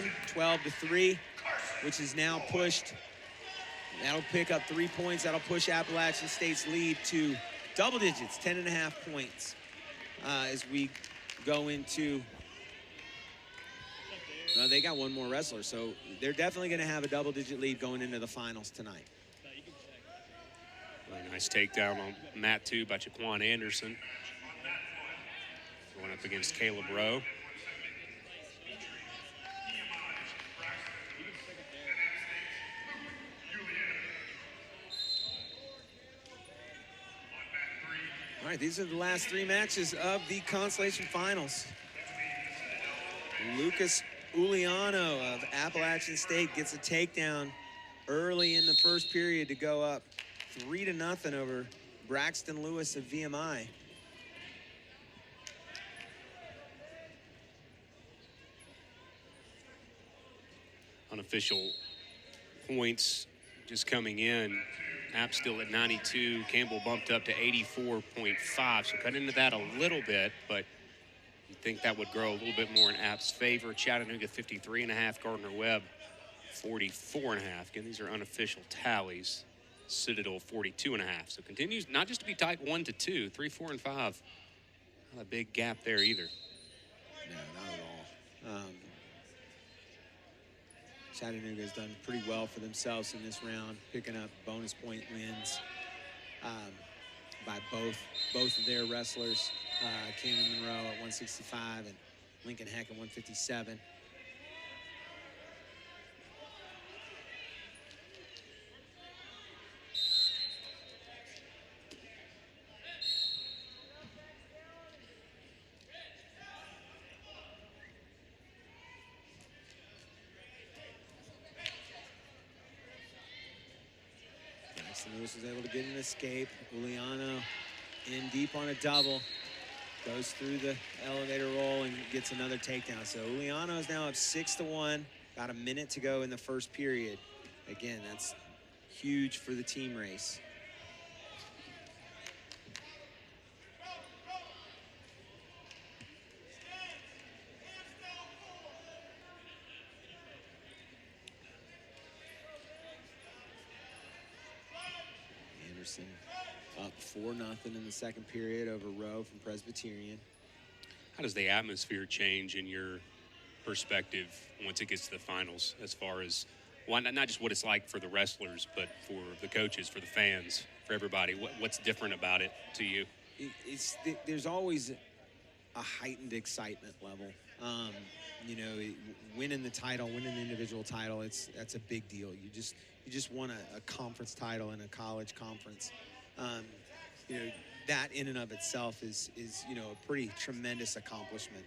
again, 12-3, which is now pushed. That'll pick up 3 points. That'll push Appalachian State's lead to double digits, 10.5 points, as we go into, well, they got one more wrestler, so they're definitely going to have a double-digit lead going into the finals tonight. Really nice takedown on mat 2 by Jaquan Anderson. Going up against Caleb Rowe. All right, these are the last 3 matches of the Consolation Finals. Lucas Uliano of Appalachian State gets a takedown early in the first period to go up 3-0 over Braxton Lewis of VMI. Unofficial points just coming in. App still at 92. Campbell bumped up to 84.5. So cut into that a little bit, but you think that would grow a little bit more in App's favor. Chattanooga 53.5. Gardner Webb 44.5. Again, these are unofficial tallies. Citadel 42.5. So continues not just to be tight 1-2, 3, 4, and 5. Not a big gap there either. No, not at all. Chattanooga has done pretty well for themselves in this round, picking up bonus point wins by both of their wrestlers, Cameron Monroe at 165 and Lincoln Heck at 157. Lewis was able to get an escape. Uliano in deep on a double. Goes through the elevator roll and gets another takedown. So Uliano is now up 6-1. About a minute to go in the first period. Again, that's huge for the team race. Anderson up 4-0 in the second period over Rowe from Presbyterian. How does the atmosphere change in your perspective once it gets to the finals, as far as not just what it's like for the wrestlers, but for the coaches, for the fans, for everybody? What's different about it to you? There's always a heightened excitement level. You know, winning the title, winning the individual title, that's a big deal. You just won a conference title in a college conference. You know, that in and of itself is you know, a pretty tremendous accomplishment.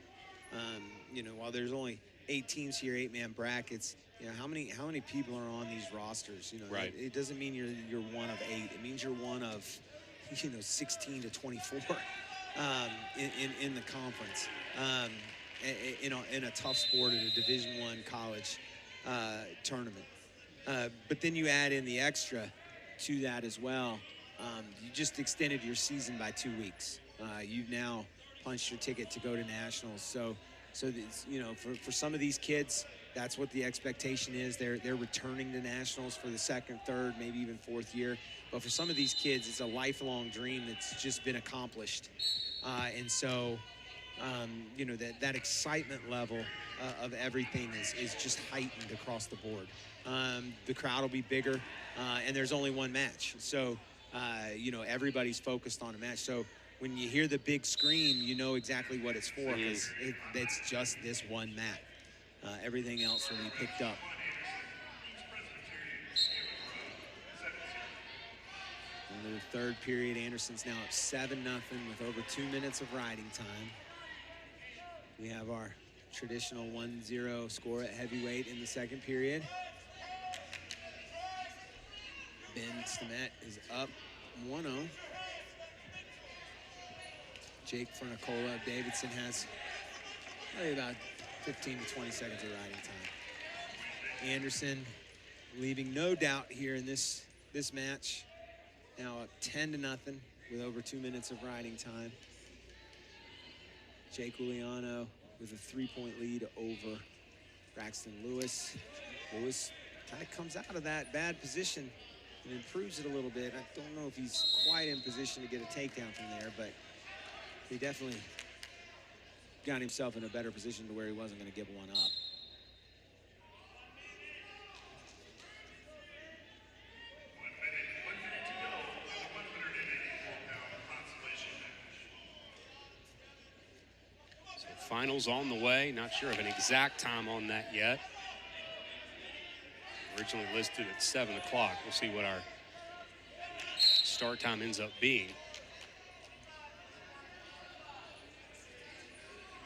You know, while there's only 8 teams here, 8-man brackets, you know, how many people are on these rosters? You know, right. It doesn't mean you're one of 8. It means you're one of, you know, 16 to 24 in the conference. In a tough sport at a Division I college tournament. But then you add in the extra to that as well. You just extended your season by 2 weeks. You've now punched your ticket to go to nationals. So you know, for some of these kids, that's what the expectation is. They're returning to nationals for the second, third, maybe even fourth year. But for some of these kids, it's a lifelong dream that's just been accomplished. And so, you know, that excitement level of everything is just heightened across the board. The crowd will be bigger, and there's only one match. So, you know, everybody's focused on a match. So when you hear the big scream, you know exactly what it's for, because it's just this one match. Everything else will be picked up. In the third period, Anderson's now up 7-0 with over 2 minutes of riding time. We have our traditional 1-0 score at heavyweight in the second period. Ben Stemmet is up 1-0. Jake Fernicola of Davidson has probably about 15 to 20 seconds of riding time. Anderson leaving no doubt here in this match. Now up 10-0 with over 2 minutes of riding time. Jake Uliano with a 3-point lead over Braxton Lewis. Lewis kind of comes out of that bad position and improves it a little bit. I don't know if he's quite in position to get a takedown from there, but he definitely got himself in a better position to where he wasn't going to give one up. So finals on the way. Not sure of an exact time on that yet. Originally listed at 7 o'clock. We'll see what our start time ends up being.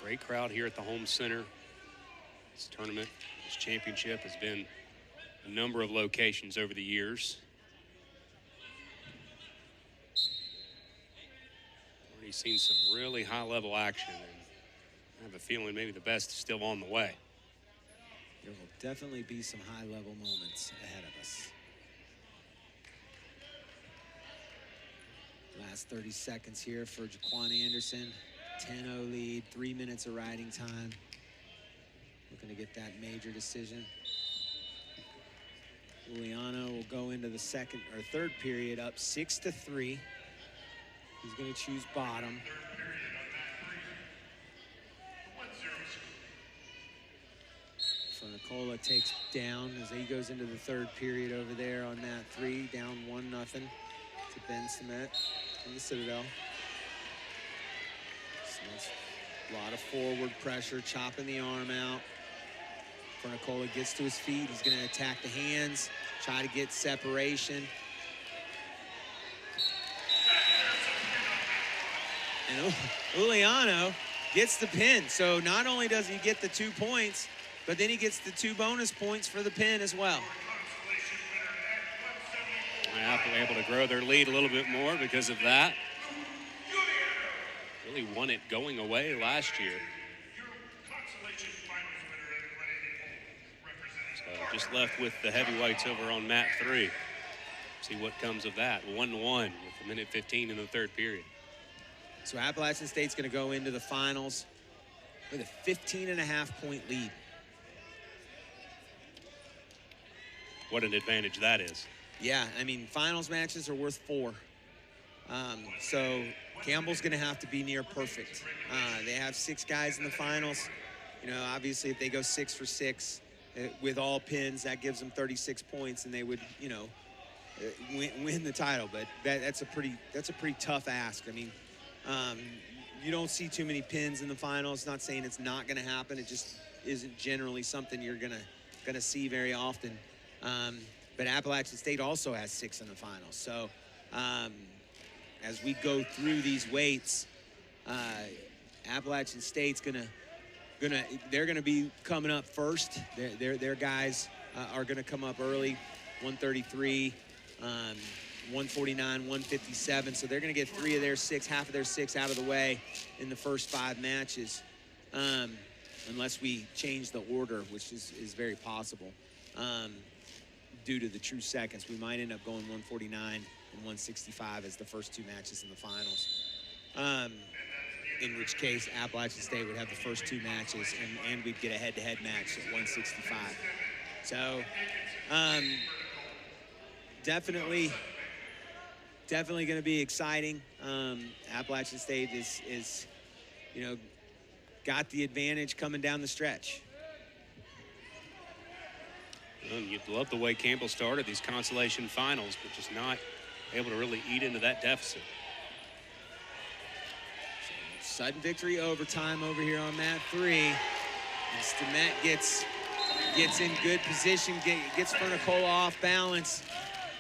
Great crowd here at the home center. This tournament, this championship has been a number of locations over the years. Already seen some really high-level action, and I have a feeling maybe the best is still on the way. There will definitely be some high-level moments ahead of us. Last 30 seconds here for Jaquan Anderson. 10-0 lead, 3 minutes of riding time. Looking to get that major decision. Juliano will go into the second or third period up 6-3. He's going to choose bottom. Fernicola takes down as he goes into the third period over there on mat 3, down 1-0 to Ben Stemmet from the Citadel. Stemmet's a lot of forward pressure, chopping the arm out. Fernicola gets to his feet. He's going to attack the hands, try to get separation. And Juliano gets the pin. So not only does he get the 2 points, but then he gets the 2 bonus points for the pin as well. Apple able to grow their lead a little bit more because of that. Really won it going away last year. So just left with the heavyweights over on mat 3. See what comes of that. 1-1 with a minute 15 in the third period. So Appalachian State's going to go into the finals with a 15.5-point lead. What an advantage that is. Yeah, I mean, finals matches are worth 4. So Campbell's going to have to be near perfect. They have 6 guys in the finals. You know, obviously, if they go 6 for 6 with all pins, that gives them 36 points, and they would, you know, win the title. But that's a pretty tough ask. I mean, you don't see too many pins in the finals. Not saying it's not going to happen. It just isn't generally something you're gonna see very often. But Appalachian State also has 6 in the finals. So as we go through these weights, Appalachian State's they're gonna be coming up first. Their guys are gonna come up early, 133, 149, 157. So they're gonna get 3 of their 6, half of their 6 out of the way in the first 5 matches, unless we change the order, which is very possible. Due to the true seconds, we might end up going 149 and 165 as the first 2 matches in the finals. In which case, Appalachian State would have the first 2 matches, and we'd get a head-to-head match at 165. So, definitely going to be exciting. Appalachian State is, you know, got the advantage coming down the stretch. You'd love the way Campbell started these consolation finals, but just not able to really eat into that deficit. Sudden victory overtime over here on mat 3. And Stemmet gets in good position, gets Fernicola off balance,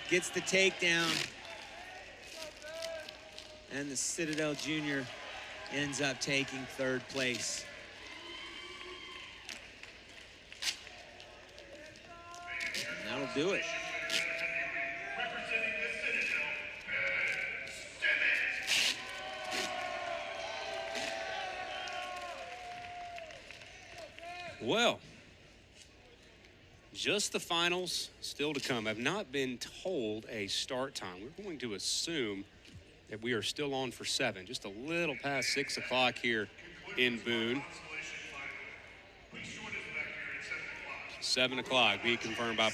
gets the takedown. And the Citadel Junior ends up taking 3rd place. That'll do it. Well, just the finals still to come. I've not been told a start time. We're going to assume that we are still on for 7, just a little past 6 o'clock here in Boone. 7 o'clock. Be confirmed by